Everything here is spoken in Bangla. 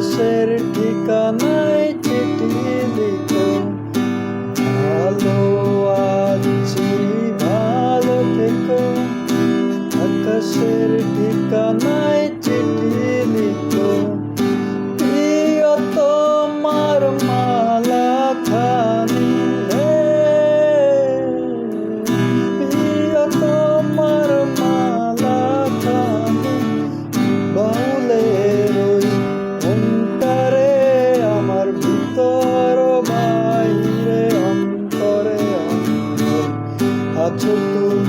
আকাশের ঠিকানায় চিঠি লিখো, ভালো আছি ভালো থেকো। আকাশের ঠিকানায় চিঠি লিখো, প্রিয় তোমার মালা খানি রে, প্রিয় তোমার মালা খানি বাউলের ওই মনটারে আমার ভিতর বাইরে অন্তরে অন্তরে আছো তুমি।